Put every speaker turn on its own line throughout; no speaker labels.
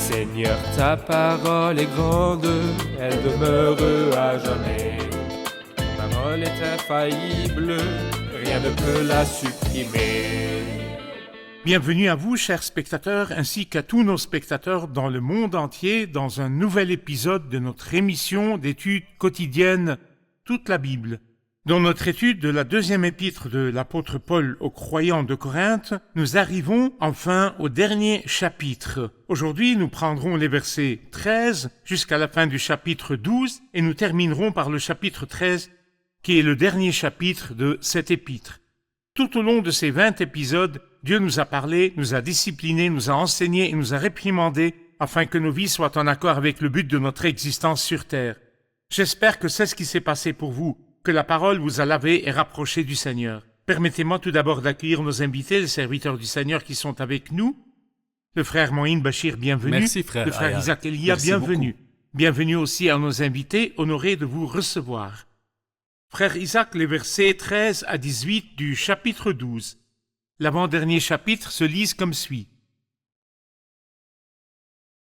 Seigneur, ta parole est grande, elle demeure à jamais. Ta parole est infaillible, rien ne peut la supprimer.
Bienvenue à vous, chers spectateurs, ainsi qu'à tous nos spectateurs dans le monde entier, dans un nouvel épisode de notre émission d'études quotidiennes Toute la Bible. Dans notre étude de la deuxième épître de l'apôtre Paul aux croyants de Corinthe, nous arrivons enfin au dernier chapitre. Aujourd'hui, nous prendrons les versets 13 jusqu'à la fin du chapitre 12 et nous terminerons par le chapitre 13, qui est le dernier chapitre de cet épître. Tout au long de ces 20 épisodes, Dieu nous a parlé, nous a disciplinés, nous a enseignés et nous a réprimandés afin que nos vies soient en accord avec le but de notre existence sur terre. J'espère que c'est ce qui s'est passé pour vous, que la parole vous a lavé et rapproché du Seigneur. Permettez-moi tout d'abord d'accueillir nos invités, les serviteurs du Seigneur qui sont avec nous. Le frère Moïn Bachir, bienvenue.
Merci, frère.
Le frère Isaac Elia, bienvenue.
Beaucoup.
Bienvenue aussi à nos invités, honorés de vous recevoir. Frère Isaac, les versets 13 à 18 du chapitre 12. L'avant-dernier chapitre se lise comme suit.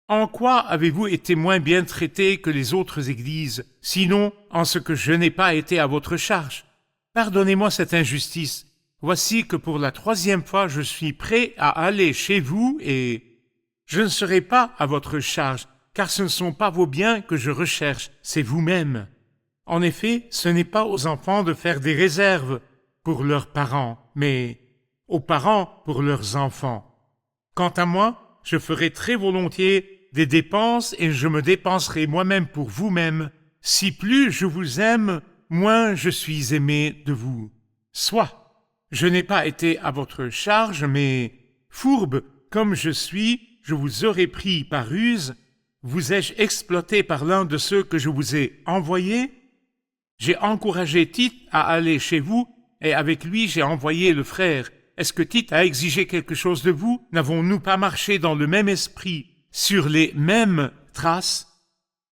En quoi avez-vous été moins bien traités que les autres églises, sinon en ce que je n'ai pas été à votre charge? Pardonnez-moi cette injustice. Voici que pour la 3e fois je suis prêt à aller chez vous et je ne serai pas à votre charge, car ce ne sont pas vos biens que je recherche, c'est vous-même. En effet, ce n'est pas aux enfants de faire des réserves pour leurs parents, mais aux parents pour leurs enfants. Quant à moi, je ferai très volontiers des dépenses et je me dépenserai moi-même pour vous-même. Si plus je vous aime, moins je suis aimé de vous. Soit, je n'ai pas été à votre charge, mais fourbe comme je suis, je vous aurais pris par ruse. Vous ai-je exploité par l'un de ceux que je vous ai envoyés? J'ai encouragé Tite à aller chez vous et avec lui j'ai envoyé le frère. Est-ce que Tite a exigé quelque chose de vous? N'avons-nous pas marché dans le même esprit, sur les mêmes traces?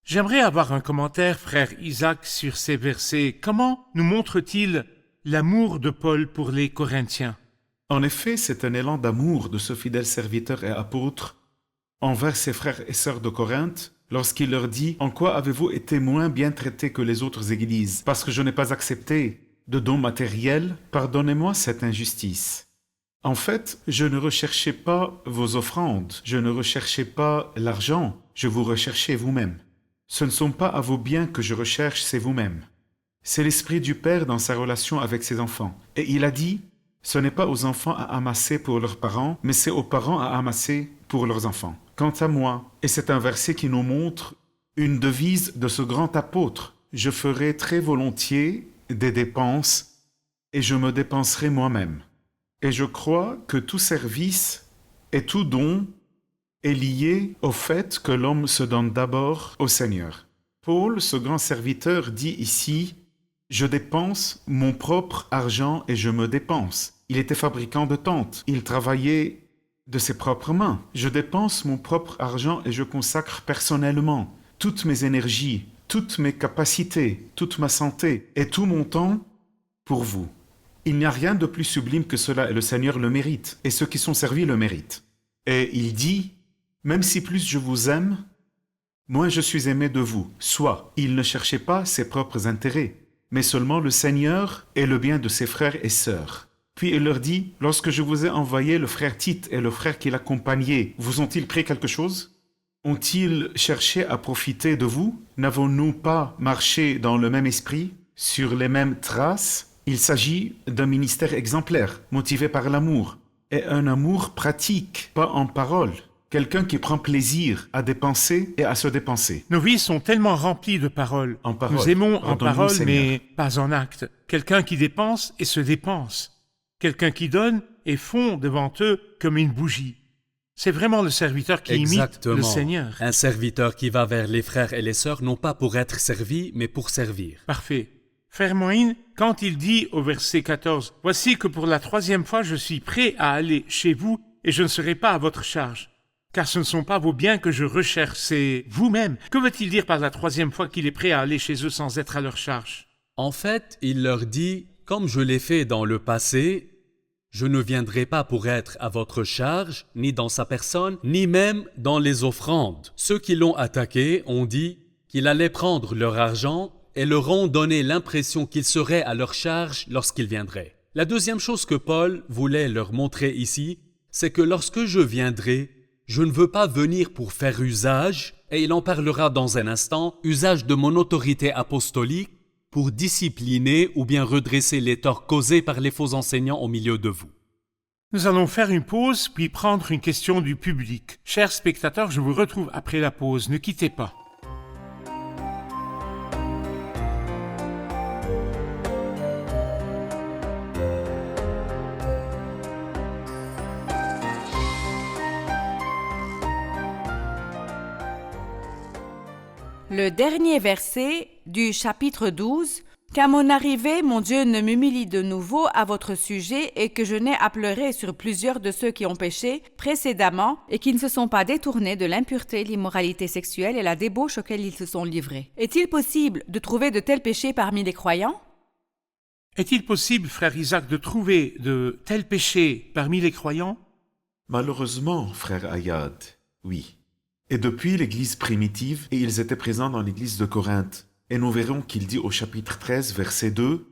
J'aimerais avoir un commentaire, frère Isaac, sur ces versets. Comment nous montre-t-il l'amour de Paul pour les Corinthiens?
En effet, c'est un élan d'amour de ce fidèle serviteur et apôtre envers ses frères et sœurs de Corinthe lorsqu'il leur dit « En quoi avez-vous été moins bien traités que les autres églises? Parce que je n'ai pas accepté de dons matériels, pardonnez-moi cette injustice. » En fait, je ne recherchais pas vos offrandes, je ne recherchais pas l'argent, je vous recherchais vous-même. Ce ne sont pas à vos biens que je recherche, c'est vous-même. C'est l'esprit du Père dans sa relation avec ses enfants. Et il a dit, ce n'est pas aux enfants à amasser pour leurs parents, mais c'est aux parents à amasser pour leurs enfants. Quant à moi, et c'est un verset qui nous montre une devise de ce grand apôtre, je ferai très volontiers des dépenses et je me dépenserai moi-même. Et je crois que tout service et tout don est lié au fait que l'homme se donne d'abord au Seigneur. Paul, ce grand serviteur, dit ici « Je dépense mon propre argent et je me dépense ». Il était fabricant de tentes, il travaillait de ses propres mains. Je dépense mon propre argent et je consacre personnellement toutes mes énergies, toutes mes capacités, toute ma santé et tout mon temps pour vous. Il n'y a rien de plus sublime que cela et le Seigneur le mérite, et ceux qui sont servis le méritent. Et il dit, même si plus je vous aime, moins je suis aimé de vous. Soit, il ne cherchait pas ses propres intérêts, mais seulement le Seigneur et le bien de ses frères et sœurs. Puis il leur dit, lorsque je vous ai envoyé le frère Tite et le frère qui l'accompagnait, vous ont-ils pris quelque chose? Ont-ils cherché à profiter de vous? N'avons-nous pas marché dans le même esprit, sur les mêmes traces? Il s'agit d'un ministère exemplaire, motivé par l'amour, et un amour pratique, pas en parole. Quelqu'un qui prend plaisir à dépenser et à se dépenser.
Nos vies sont tellement remplies de paroles.
En parole.
Nous aimons en
Pardonne-nous,
parole,
Seigneur.
mais pas en acte. Quelqu'un qui dépense et se dépense. Quelqu'un qui donne et fond devant eux comme une bougie. C'est vraiment le serviteur qui imite
Exactement.
le Seigneur.
Un serviteur qui va vers les frères et les sœurs, non pas pour être servi, mais pour servir.
Parfait. Frère Moïn, quand il dit au verset 14, « Voici que pour la 3e fois je suis prêt à aller chez vous et je ne serai pas à votre charge. Car ce ne sont pas vos biens que je recherche, c'est vous-même. » Que veut-il dire par la 3e fois qu'il est prêt à aller chez eux sans être à leur charge?
En fait, il leur dit, comme je l'ai fait dans le passé, Je ne viendrai pas pour être à votre charge, ni dans sa personne, ni même dans les offrandes. Ceux qui l'ont attaqué ont dit qu'il allait prendre leur argent et leur ont donné l'impression qu'il serait à leur charge lorsqu'il viendrait. La deuxième chose que Paul voulait leur montrer ici, c'est que lorsque je viendrai, je ne veux pas venir pour faire usage, et il en parlera dans un instant, usage de mon autorité apostolique pour discipliner ou bien redresser les torts causés par les faux enseignants au milieu de vous.
Nous allons faire une pause, puis prendre une question du public. Chers spectateurs, je vous retrouve après la pause. Ne quittez pas.
Le dernier verset du chapitre 12, « Qu'à mon arrivée, mon Dieu ne m'humilie de nouveau à votre sujet et que je n'ai à pleurer sur plusieurs de ceux qui ont péché précédemment et qui ne se sont pas détournés de l'impureté, l'immoralité sexuelle et la débauche auxquelles ils se sont livrés. Est-il possible de trouver de tels péchés parmi les croyants? »
Est-il possible, frère Isaac, de trouver de tels péchés parmi les croyants?
Malheureusement, frère Ayad, oui. Et depuis l'Église primitive, et ils étaient présents dans l'Église de Corinthe, et nous verrons qu'il dit au chapitre 13, verset 2,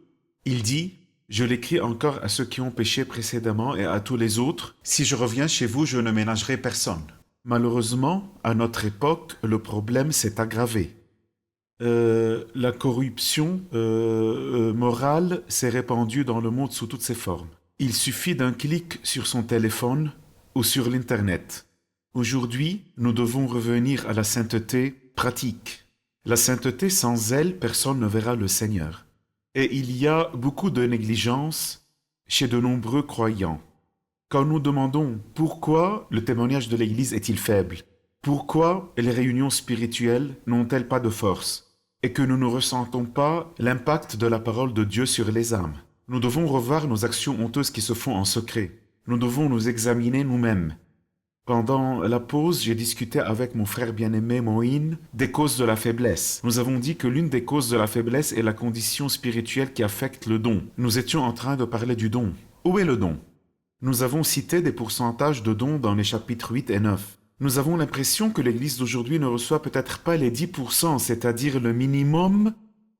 il dit « Je l'écris encore à ceux qui ont péché précédemment et à tous les autres, si je reviens chez vous, je ne ménagerai personne. » Malheureusement, à notre époque, le problème s'est aggravé. La corruption morale s'est répandue dans le monde sous toutes ses formes. Il suffit d'un clic sur son téléphone ou sur l'Internet. Aujourd'hui, nous devons revenir à la sainteté pratique. La sainteté, sans elle, personne ne verra le Seigneur. Et il y a beaucoup de négligence chez de nombreux croyants. Quand nous demandons pourquoi le témoignage de l'Église est-il faible, pourquoi les réunions spirituelles n'ont-elles pas de force, et que nous ne ressentons pas l'impact de la parole de Dieu sur les âmes, nous devons revoir nos actions honteuses qui se font en secret. Nous devons nous examiner nous-mêmes. Pendant la pause, j'ai discuté avec mon frère bien-aimé Moïne des causes de la faiblesse. Nous avons dit que l'une des causes de la faiblesse est la condition spirituelle qui affecte le don. Nous étions en train de parler du don. Où est le don? Nous avons cité des pourcentages de dons dans les chapitres 8 et 9. Nous avons l'impression que l'Église d'aujourd'hui ne reçoit peut-être pas les 10%, c'est-à-dire le minimum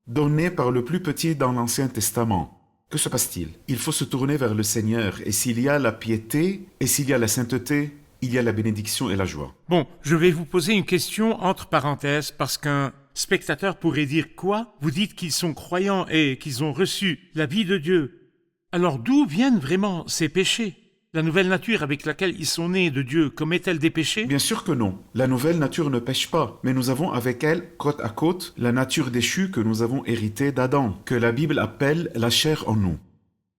donné par le plus petit dans l'Ancien Testament. Que se passe-t-il? Il faut se tourner vers le Seigneur, et s'il y a la piété, et s'il y a la sainteté, il y a la bénédiction et la joie.
Bon, je vais vous poser une question entre parenthèses parce qu'un spectateur pourrait dire quoi? Vous dites qu'ils sont croyants et qu'ils ont reçu la vie de Dieu. Alors d'où viennent vraiment ces péchés? La nouvelle nature avec laquelle ils sont nés de Dieu commet-elle des péchés?
Bien sûr que non. La nouvelle nature ne pêche pas, mais nous avons avec elle, côte à côte, la nature déchue que nous avons héritée d'Adam, que la Bible appelle la chair en nous.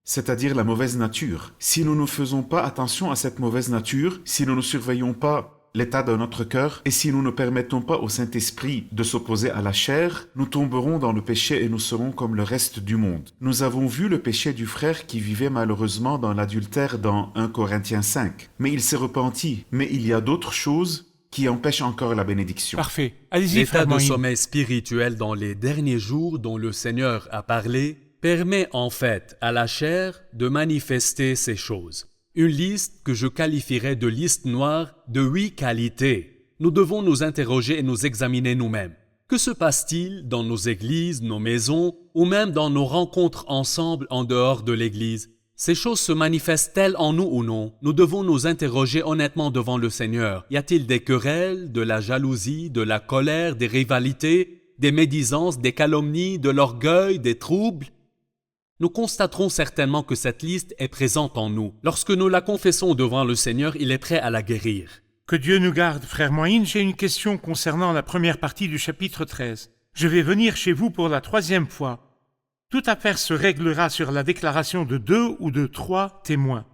C'est-à-dire la mauvaise nature. Si nous ne faisons pas attention à cette mauvaise nature, si nous ne surveillons pas l'état de notre cœur, et si nous ne permettons pas au Saint-Esprit de s'opposer à la chair, nous tomberons dans le péché et nous serons comme le reste du monde. Nous avons vu le péché du frère qui vivait malheureusement dans l'adultère dans 1 Corinthiens 5. Mais il s'est repenti. Mais il y a d'autres choses qui empêchent encore la bénédiction.
Parfait. Allez-y,
L'état
frère
de
Moïse.
sommeil spirituel dans les derniers jours dont le Seigneur a parlé permet en fait à la chair de manifester ces choses. Une liste que je qualifierais de liste noire de 8 qualités. Nous devons nous interroger et nous examiner nous-mêmes. Que se passe-t-il dans nos églises, nos maisons, ou même dans nos rencontres ensemble en dehors de l'église? Ces choses se manifestent-elles en nous ou non? Nous devons nous interroger honnêtement devant le Seigneur. Y a-t-il des querelles, de la jalousie, de la colère, des rivalités, des médisances, des calomnies, de l'orgueil, des troubles? Nous constaterons certainement que cette liste est présente en nous. Lorsque nous la confessons devant le Seigneur, il est prêt à la guérir.
Que Dieu nous garde, frère Moïne. J'ai une question concernant la première partie du chapitre 13. Je vais venir chez vous pour la 3e fois. Toute affaire se réglera sur la déclaration de 2 ou de 3 témoins.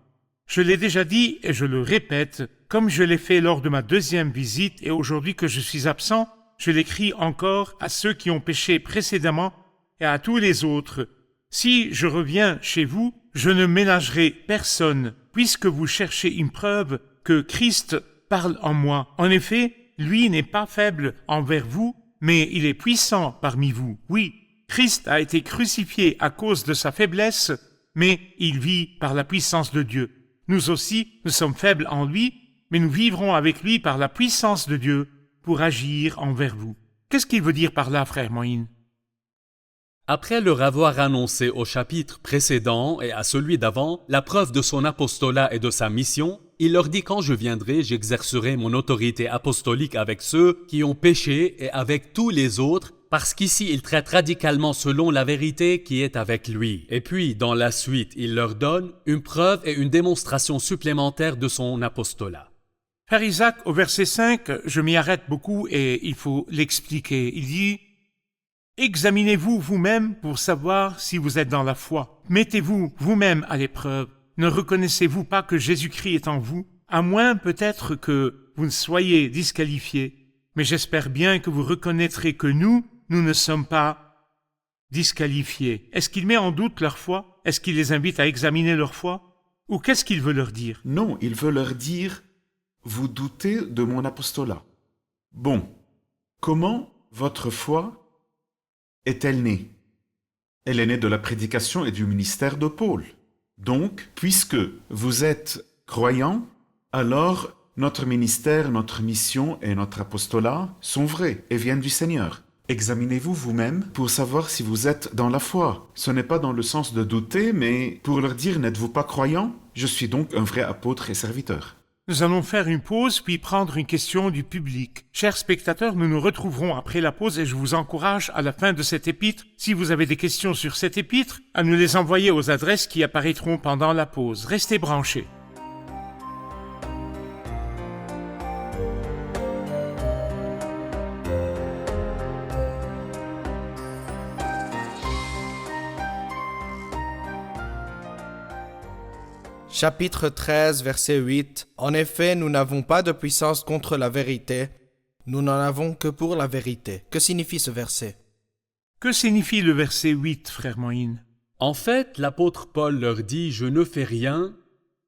Je l'ai déjà dit et je le répète, comme je l'ai fait lors de ma 2e visite et aujourd'hui que je suis absent, je l'écris encore à ceux qui ont péché précédemment et à tous les autres. Si je reviens chez vous, je ne ménagerai personne, puisque vous cherchez une preuve que Christ parle en moi. En effet, lui n'est pas faible envers vous, mais il est puissant parmi vous. Oui, Christ a été crucifié à cause de sa faiblesse, mais il vit par la puissance de Dieu. Nous aussi, nous sommes faibles en lui, mais nous vivrons avec lui par la puissance de Dieu pour agir envers vous. Qu'est-ce qu'il veut dire par là, frère Moïse?
Après leur avoir annoncé au chapitre précédent et à celui d'avant la preuve de son apostolat et de sa mission, il leur dit: quand je viendrai, j'exercerai mon autorité apostolique avec ceux qui ont péché et avec tous les autres, parce qu'ici il traite radicalement selon la vérité qui est avec lui. Et puis, dans la suite, il leur donne une preuve et une démonstration supplémentaire de son apostolat.
Frère Isaac, au verset 5, je m'y arrête beaucoup et il faut l'expliquer. Il dit: examinez-vous vous-même pour savoir si vous êtes dans la foi. Mettez-vous vous-même à l'épreuve. Ne reconnaissez-vous pas que Jésus-Christ est en vous, à moins peut-être que vous ne soyez disqualifiés. Mais j'espère bien que vous reconnaîtrez que nous ne sommes pas disqualifiés. Est-ce qu'il met en doute leur foi? Est-ce qu'il les invite à examiner leur foi? Ou qu'est-ce qu'il veut leur dire?
Non, il veut leur dire: vous doutez de mon apostolat. Bon, comment votre foi est-elle née? Elle est née de la prédication et du ministère de Paul. Donc, puisque vous êtes croyants, alors notre ministère, notre mission et notre apostolat sont vrais et viennent du Seigneur. Examinez-vous vous-même pour savoir si vous êtes dans la foi. Ce n'est pas dans le sens de douter, mais pour leur dire: n'êtes-vous pas croyants? Je suis donc un vrai apôtre et serviteur.
Nous allons faire une pause puis prendre une question du public. Chers spectateurs, nous nous retrouverons après la pause et je vous encourage à la fin de cet épître, si vous avez des questions sur cet épître, à nous les envoyer aux adresses qui apparaîtront pendant la pause. Restez branchés.
Chapitre 13, verset 8. En effet, nous n'avons pas de puissance contre la vérité, nous n'en avons que pour la vérité. Que signifie ce verset?
Que signifie le verset 8, frère Moïse?
En fait, l'apôtre Paul leur dit: je ne fais rien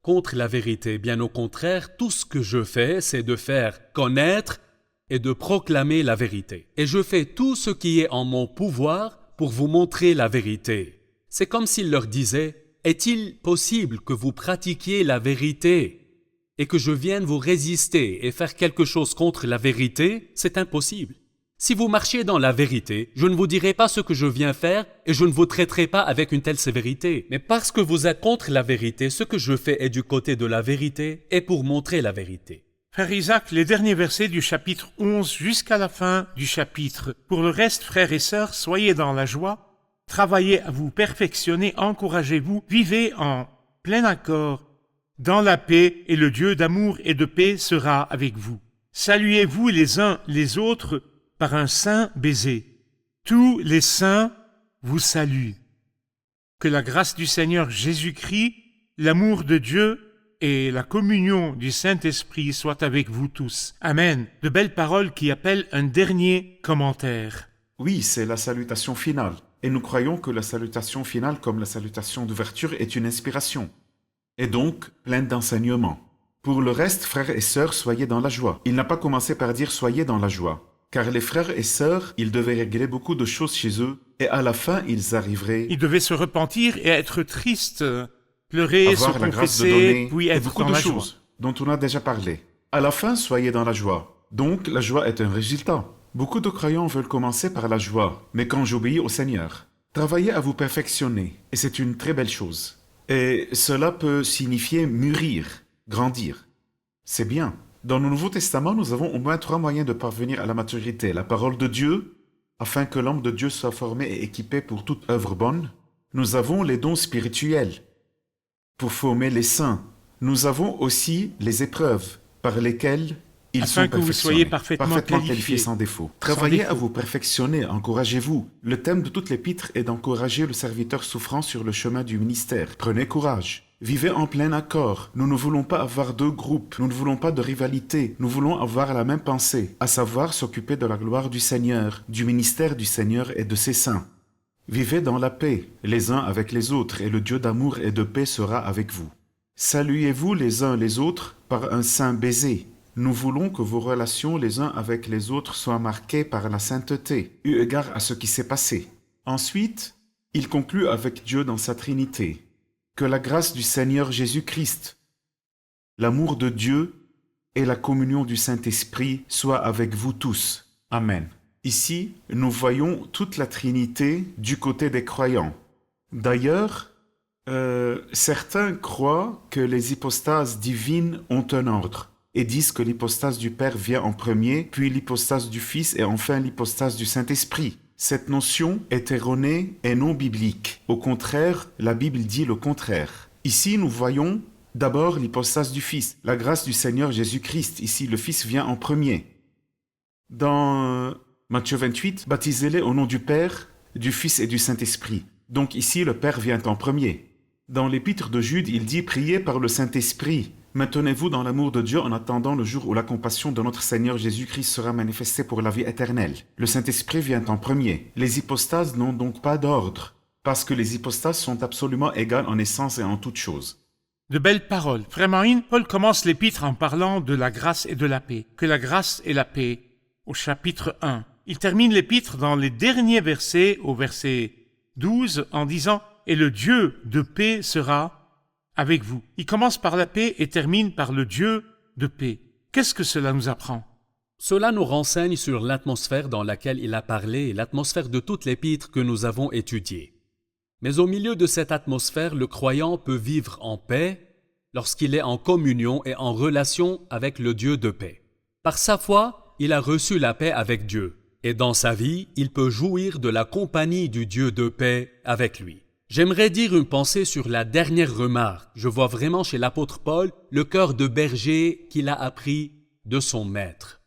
contre la vérité. Bien au contraire, tout ce que je fais, c'est de faire connaître et de proclamer la vérité. Et je fais tout ce qui est en mon pouvoir pour vous montrer la vérité. C'est comme s'il leur disait: est-il possible que vous pratiquiez la vérité et que je vienne vous résister et faire quelque chose contre la vérité? C'est impossible. Si vous marchiez dans la vérité, je ne vous dirai pas ce que je viens faire et je ne vous traiterai pas avec une telle sévérité. Mais parce que vous êtes contre la vérité, ce que je fais est du côté de la vérité et pour montrer la vérité.
Frère Isaac, les derniers versets du chapitre 11 jusqu'à la fin du chapitre. Pour le reste, frères et sœurs, soyez dans la joie. Travaillez à vous perfectionner, encouragez-vous, vivez en plein accord, dans la paix, et le Dieu d'amour et de paix sera avec vous. Saluez-vous les uns les autres par un saint baiser. Tous les saints vous saluent. Que la grâce du Seigneur Jésus-Christ, l'amour de Dieu et la communion du Saint-Esprit soient avec vous tous. Amen. De belles paroles qui appellent un dernier commentaire.
Oui, c'est la salutation finale. Et nous croyons que la salutation finale, comme la salutation d'ouverture, est une inspiration, et donc pleine d'enseignements. Pour le reste, frères et sœurs, soyez dans la joie. Il n'a pas commencé par dire « soyez dans la joie », car les frères et sœurs, ils devaient régler beaucoup de choses chez eux, et à la fin, ils arriveraient
Ils devaient se repentir et être tristes, pleurer, se
avoir la grâce de
confesser,
donner,
puis
et
être
beaucoup
dans
de
la joie.
choses dont on a déjà parlé. À la fin, soyez dans la joie. Donc, la joie est un résultat. Beaucoup de croyants veulent commencer par la joie, mais quand j'obéis au Seigneur, travaillez à vous perfectionner, et c'est une très belle chose. Et cela peut signifier mûrir, grandir. C'est bien. Dans le Nouveau Testament, nous avons au moins 3 moyens de parvenir à la maturité. La parole de Dieu, afin que l'homme de Dieu soit formé et équipé pour toute œuvre bonne. Nous avons les dons spirituels, pour former les saints. Nous avons aussi les épreuves, par lesquelles ils
Afin
sont
que vous soyez parfaitement
qualifiés sans défaut. Travaillez à vous perfectionner, encouragez-vous. Le thème de toute l'épître est d'encourager le serviteur souffrant sur le chemin du ministère. Prenez courage. Vivez en plein accord. Nous ne voulons pas avoir 2 groupes. Nous ne voulons pas de rivalité. Nous voulons avoir la même pensée, à savoir s'occuper de la gloire du Seigneur, du ministère du Seigneur et de ses saints. Vivez dans la paix, les uns avec les autres, et le Dieu d'amour et de paix sera avec vous. Saluez-vous les uns les autres par un saint baiser. Nous voulons que vos relations les uns avec les autres soient marquées par la sainteté, eu égard à ce qui s'est passé. Ensuite, il conclut avec Dieu dans sa Trinité. Que la grâce du Seigneur Jésus-Christ, l'amour de Dieu et la communion du Saint-Esprit soient avec vous tous. Amen. Ici, nous voyons toute la Trinité du côté des croyants. D'ailleurs, certains croient que les hypostases divines ont un ordre et disent que l'hypostase du Père vient en premier, puis l'hypostase du Fils et enfin l'hypostase du Saint-Esprit. Cette notion est erronée et non biblique. Au contraire, la Bible dit le contraire. Ici, nous voyons d'abord l'hypostase du Fils, la grâce du Seigneur Jésus-Christ. Ici, le Fils vient en premier. Dans Matthieu 28, baptisez-les au nom du Père, du Fils et du Saint-Esprit. Donc ici, le Père vient en premier. Dans l'épître de Jude, il dit « Priez par le Saint-Esprit. Maintenez-vous dans l'amour de Dieu en attendant le jour où la compassion de notre Seigneur Jésus-Christ sera manifestée pour la vie éternelle. » Le Saint-Esprit vient en premier. Les hypostases n'ont donc pas d'ordre, parce que les hypostases sont absolument égales en essence et en toutes choses.
De belles paroles. Frère Marine, Paul commence l'épître en parlant de la grâce et de la paix. Que la grâce et la paix, au chapitre 1. Il termine l'épître dans les derniers versets, au verset 12, en disant « Et le Dieu de paix sera avec vous. » Il commence par la paix et termine par le Dieu de paix. Qu'est-ce que cela nous apprend?
Cela nous renseigne sur l'atmosphère dans laquelle il a parlé et l'atmosphère de toute l'épître que nous avons étudiée. Mais au milieu de cette atmosphère, le croyant peut vivre en paix lorsqu'il est en communion et en relation avec le Dieu de paix. Par sa foi, il a reçu la paix avec Dieu, et dans sa vie, il peut jouir de la compagnie du Dieu de paix avec lui. J'aimerais dire une pensée sur la dernière remarque. Je vois vraiment chez l'apôtre Paul le cœur de berger qu'il a appris de son maître.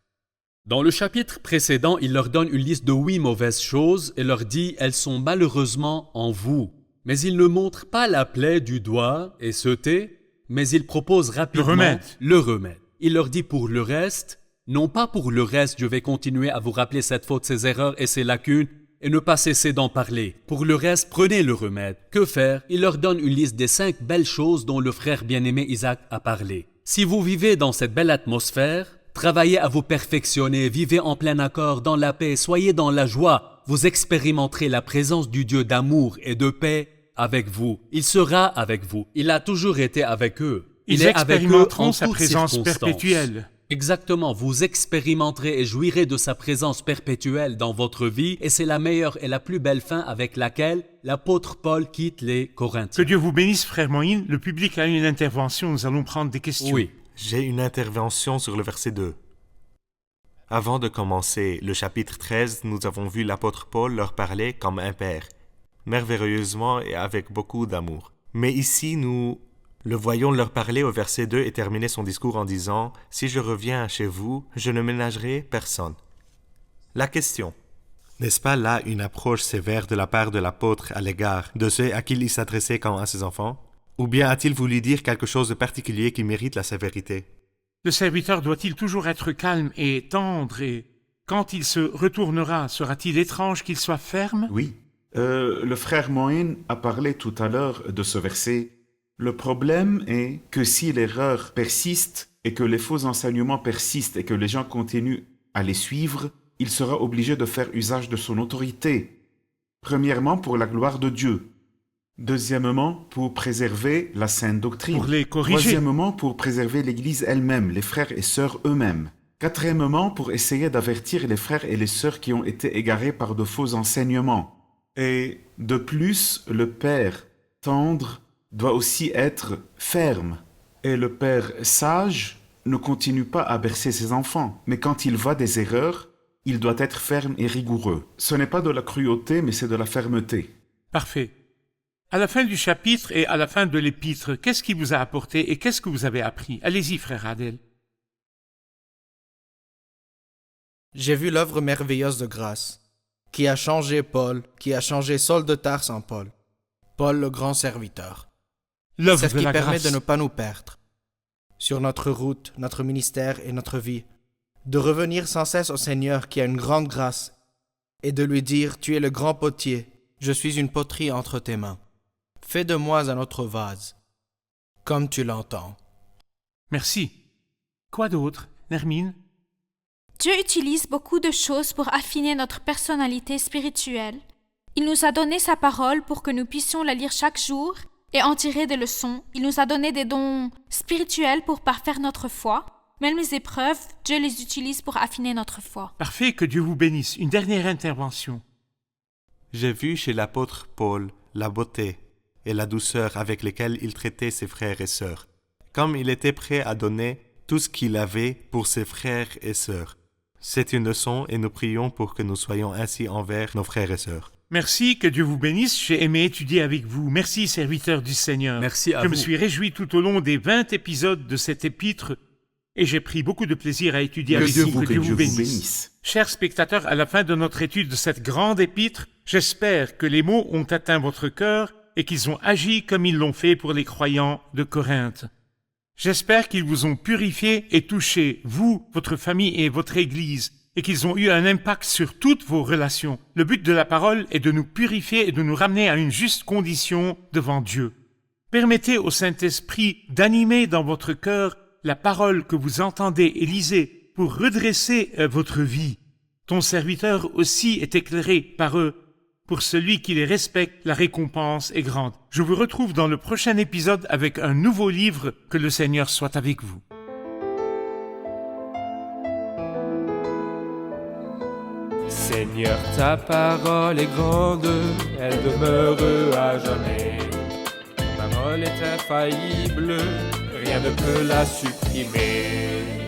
Dans le chapitre précédent, il leur donne une liste de 8 mauvaises choses et leur dit « Elles sont malheureusement en vous ». Mais il ne montre pas la plaie du doigt et se tait, mais il propose rapidement le remède. Il leur dit pour le reste, non pas pour le reste, je vais continuer à vous rappeler cette faute, ces erreurs et ces lacunes et ne pas cesser d'en parler. Pour le reste, prenez le remède. Que faire? Il leur donne une liste des 5 belles choses dont le frère bien-aimé Isaac a parlé. Si vous vivez dans cette belle atmosphère, travaillez à vous perfectionner, vivez en plein accord, dans la paix, soyez dans la joie. Vous expérimenterez la présence du Dieu d'amour et de paix avec vous. Il sera avec vous. Il a toujours été avec eux.
Ils expérimenteront sa présence perpétuelle.
Exactement, vous expérimenterez et jouirez de sa présence perpétuelle dans votre vie et c'est la meilleure et la plus belle fin avec laquelle l'apôtre Paul quitte les Corinthiens.
Que Dieu vous bénisse, frère Moïne. Le public a une intervention, nous allons prendre des questions.
Oui.
J'ai une intervention sur le verset 2. Avant de commencer le chapitre 13, nous avons vu l'apôtre Paul leur parler comme un père, merveilleusement et avec beaucoup d'amour. Mais ici, nous le voyons leur parler au verset 2 et terminer son discours en disant « Si je reviens chez vous, je ne ménagerai personne. » La question. N'est-ce pas là une approche sévère de la part de l'apôtre à l'égard de ceux à qui il s'adressait comme à ses enfants? Ou bien a-t-il voulu dire quelque chose de particulier qui mérite la sévérité?
Le serviteur doit-il toujours être calme et tendre et quand il se retournera, sera-t-il étrange qu'il soit ferme?
Oui. Le frère Moïne a parlé tout à l'heure de ce verset. Le problème est que si l'erreur persiste et que les faux enseignements persistent et que les gens continuent à les suivre, il sera obligé de faire usage de son autorité. Premièrement, pour la gloire de Dieu. Deuxièmement, pour préserver la sainte doctrine.
Pour les corriger.
Troisièmement, pour préserver l'Église elle-même, les frères et sœurs eux-mêmes. Quatrièmement, pour essayer d'avertir les frères et les sœurs qui ont été égarés par de faux enseignements. Et de plus, le Père tendre doit aussi être ferme. Et le Père sage ne continue pas à bercer ses enfants. Mais quand il voit des erreurs, il doit être ferme et rigoureux. Ce n'est pas de la cruauté, mais c'est de la fermeté.
Parfait. À la fin du chapitre et à la fin de l'épître, qu'est-ce qui vous a apporté et qu'est-ce que vous avez appris? Allez-y, frère Adèle.
J'ai vu l'œuvre merveilleuse de grâce, qui a changé Paul, qui a changé Saul de Tarse en Paul. Paul le grand serviteur. C'est ce qui permet de ne pas nous perdre sur notre route, notre ministère et notre vie, de revenir sans cesse au Seigneur qui a une grande grâce et de lui dire « Tu es le grand potier, je suis une poterie entre tes mains. Fais de moi un autre vase, comme tu l'entends. »
Merci. Quoi d'autre, Nermine?
Dieu utilise beaucoup de choses pour affiner notre personnalité spirituelle. Il nous a donné sa parole pour que nous puissions la lire chaque jour, et en tirer des leçons. Il nous a donné des dons spirituels pour parfaire notre foi. Même les épreuves, Dieu les utilise pour affiner notre foi.
Parfait, que Dieu vous bénisse. Une dernière intervention.
J'ai vu chez l'apôtre Paul la beauté et la douceur avec lesquelles il traitait ses frères et sœurs, comme il était prêt à donner tout ce qu'il avait pour ses frères et sœurs. C'est une leçon et nous prions pour que nous soyons ainsi envers nos frères et sœurs.
Merci, que Dieu vous bénisse. J'ai aimé étudier avec vous. Merci, serviteur du Seigneur.
Merci à
Je
vous.
me suis réjoui tout au long des 20 épisodes de cet épître et j'ai pris beaucoup de plaisir à étudier avec vous. Que Dieu vous bénisse. Chers spectateurs, à la fin de notre étude de cette grande épître, j'espère que les mots ont atteint votre cœur et qu'ils ont agi comme ils l'ont fait pour les croyants de Corinthe. J'espère qu'ils vous ont purifié et touché, vous, votre famille et votre Église, et qu'ils ont eu un impact sur toutes vos relations. Le but de la parole est de nous purifier et de nous ramener à une juste condition devant Dieu. Permettez au Saint-Esprit d'animer dans votre cœur la parole que vous entendez et lisez pour redresser votre vie. Ton serviteur aussi est éclairé par eux. Pour celui qui les respecte, la récompense est grande. Je vous retrouve dans le prochain épisode avec un nouveau livre. Que le Seigneur soit avec vous.
Seigneur, ta parole est grande, elle demeure à jamais. Ta parole est infaillible, rien ne peut la supprimer.